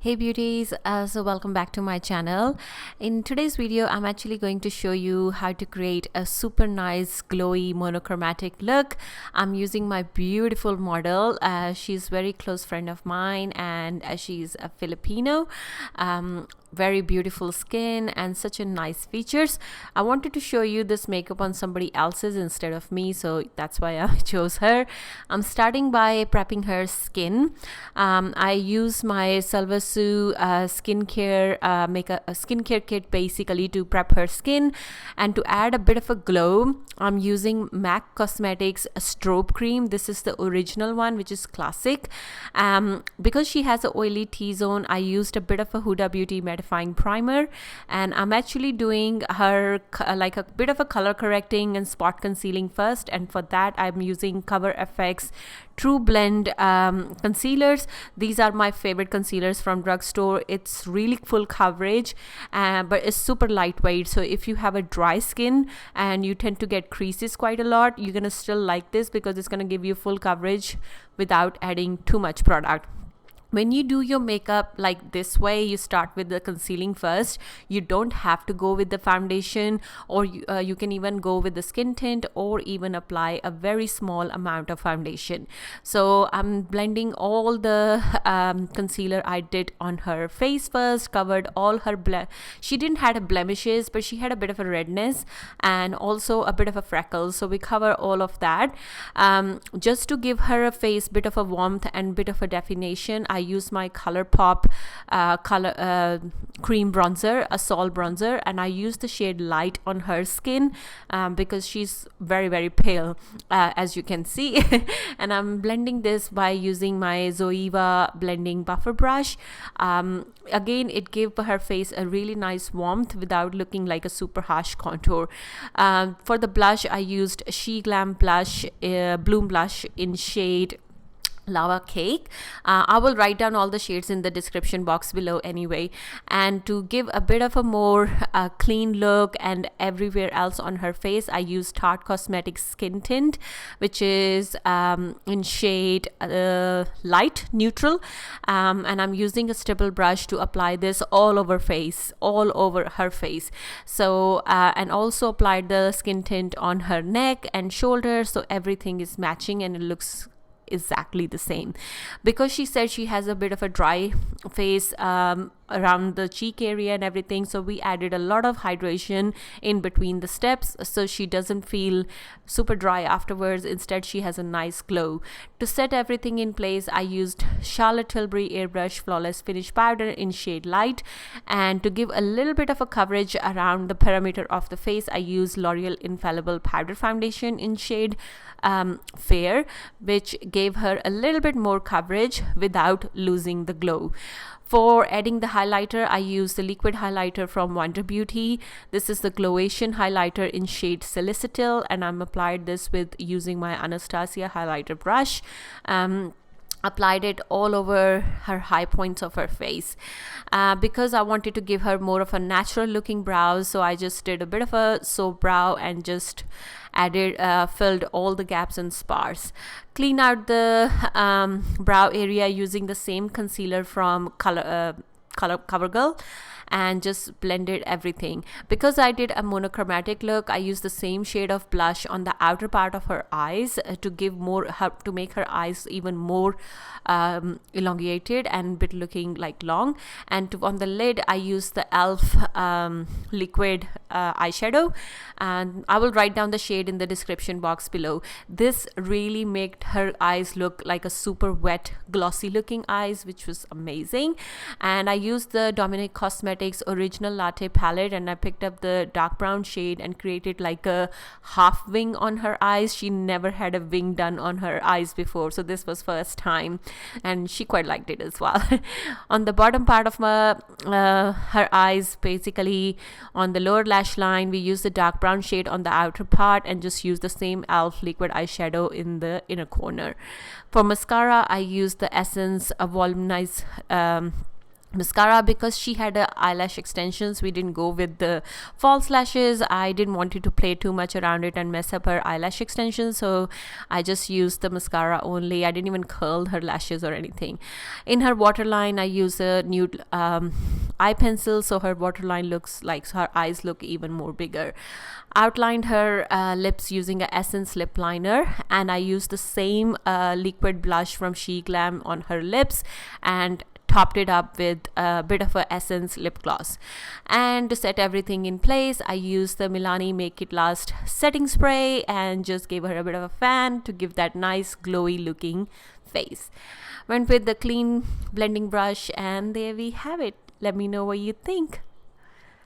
Hey beauties, so welcome back to my channel. In today's video I'm actually going to show you how to create a super nice glowy monochromatic look. I'm using my beautiful model. She's a very close friend of mine, and she's a Filipino. Very beautiful skin and such a nice features. I wanted to show you this makeup on somebody else's instead of me, so that's why I chose her. I'm starting by prepping her skin. I use my Sulwhasoo Skincare a skincare kit basically to prep her skin, and to add a bit of a glow I'm using MAC Cosmetics Strobe cream. This is the original one, which is classic. Because she has an oily T-zone, I used a bit of a Huda Beauty mattifying primer, and I'm actually doing her like a bit of a color correcting and spot concealing first, and for that I'm using CoverFX Trublend concealers. These are my favorite concealers from drugstore. It's really full coverage, but it's super lightweight, so if you have a dry skin and you tend to get creases quite a lot, you're gonna still like this because it's gonna give you full coverage without adding too much product. When you do your makeup like this way, you start with the concealing first. You don't have to go with the foundation, or you can even go with the skin tint, or even apply a very small amount of foundation. So I'm blending all the concealer I did on her face first, covered all her she didn't have blemishes, but she had a bit of a redness and also a bit of a freckles, so we cover all of that. Just to give her a face bit of a warmth and bit of a definition, I use my Colourpop cream bronzer, a Sol bronzer, and I use the shade light on her skin because she's very pale, as you can see. And I'm blending this by using my Zoeva blending buffer brush. Again, it gave her face a really nice warmth without looking like a super harsh contour. For the blush, I used Sheglam blush, Bloom blush in shade Lava Cake. I will write down all the shades in the description box below anyway. And to give a bit of a more clean look and everywhere else on her face, I use Tarte Cosmetics Skin Tint, which is in shade light neutral, and I'm using a stipple brush to apply this all over her face. So and also applied the skin tint on her neck and shoulders, so everything is matching and it looks exactly the same. Because she said she has a bit of a dry face around the cheek area and everything, so we added a lot of hydration in between the steps so she doesn't feel super dry afterwards. Instead, she has a nice glow. To set everything in place, I used Charlotte Tilbury airbrush flawless finish powder in shade light, and to give a little bit of a coverage around the perimeter of the face, I used Loreal infallible powder foundation in shade fair, which gave her a little bit more coverage without losing the glow. For adding the highlighter, I used the liquid highlighter from Wonder Beauty. This is the Glowation highlighter in shade Solicital, and I'm applied this with using my Anastasia highlighter brush. Applied it all over her high points of her face because I wanted to give her more of a natural looking brows, so I just did a bit of a soap brow and just added filled all the gaps and spars. Clean out the brow area using the same concealer from Covergirl, and just blended everything. Because I did a monochromatic look, I used the same shade of blush on the outer part of her eyes to give more to make her eyes even more elongated and bit looking like long. And on the lid, I used the elf liquid eyeshadow, and I will write down the shade in the description box below. This really made her eyes look like a super wet glossy looking eyes, which was amazing. And I used the Dominic Cosmetics original latte palette, and I picked up the dark brown shade and created like a half wing on her eyes. She never had a wing done on her eyes before, so this was first time, and she quite liked it as well. On the bottom part of her eyes, basically on the lower lash line, we used the dark brown shade on the outer part and just used the same elf liquid eyeshadow in the inner corner. For mascara, I used the Essence Voluminize mascara. Because she had eyelash extensions, we didn't go with the false lashes. I didn't want it to play too much around it and mess up her eyelash extensions, so I just used the mascara only. I didn't even curl her lashes or anything. In her waterline, I use a nude eye pencil, so her waterline looks like, so her eyes look even more bigger. Outlined her lips using a Essence lip liner, and I used the same liquid blush from Sheglam on her lips and topped it up with a bit of a Essence lip gloss. And to set everything in place, I used the Milani Make It Last setting spray and just gave her a bit of a fan to give that nice glowy looking face. Went with the clean blending brush, and there we have it. Let me know what you think.